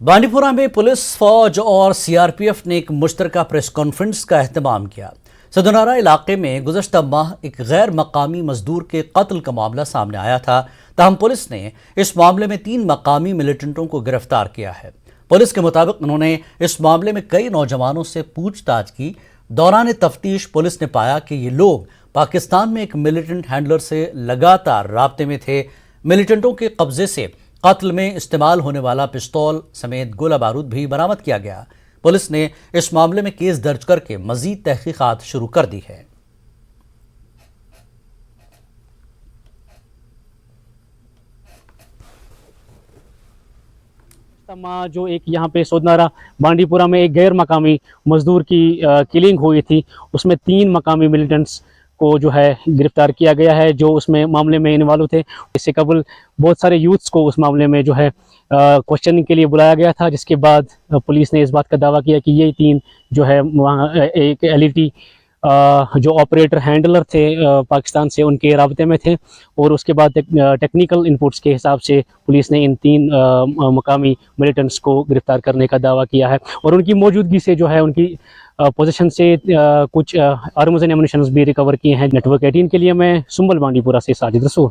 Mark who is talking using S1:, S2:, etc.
S1: बांडीपुरा में पुलिस, फौज और सीआरपीएफ ने एक मुश्तरका प्रेस कॉन्फ्रेंस का एहतमाम किया। सदुनारा इलाके में गुज़श्ता माह एक गैर मकामी मजदूर के कत्ल का मामला सामने आया था। ताहम पुलिस ने इस मामले में 3 मकामी मिलिटेंटों को गिरफ्तार किया है। पुलिस के मुताबिक उन्होंने इस मामले में कई नौजवानों से पूछताछ की। दौरान तफ्तीश पुलिस ने पाया कि ये लोग पाकिस्तान में एक मिलिटेंट हैंडलर से लगातार राब्ते में थे। मिलिटेंटों के कब्जे से कत्ल में इस्तेमाल होने वाला पिस्तौल समेत गोला बारूद भी बरामद किया गया। पुलिस ने इस मामले में केस दर्ज करके मजीद तहकीकात शुरू कर दी है।
S2: जो एक यहाँ पे सोदनारा बांडीपुरा में एक गैर मकामी मजदूर की किलिंग हुई थी, उसमें 3 मकामी मिलिटेंट्स को जो है गिरफ्तार किया गया है, जो उसमें मामले में इन्वॉल्व थे। इससे कबल बहुत सारे यूथ्स को उस मामले में जो है क्वेश्चनिंग के लिए बुलाया गया था, जिसके बाद पुलिस ने इस बात का दावा किया कि ये 3 जो है वहाँ एक एलईटी जो ऑपरेटर हैंडलर थे पाकिस्तान से, उनके राब्ते में थे। और उसके बाद टेक्निकल इनपुट्स के हिसाब से पुलिस ने इन 3 मकामी मिलिटेंट्स को गिरफ्तार करने का दावा किया है। और उनकी मौजूदगी से जो है उनकी पोजीशन से कुछ आर्म्स एंड एमुनिशंस भी रिकवर किए हैं। नेटवर्क 18 के लिए मैं सुंबल बांडीपुरा से साजिद रसूल।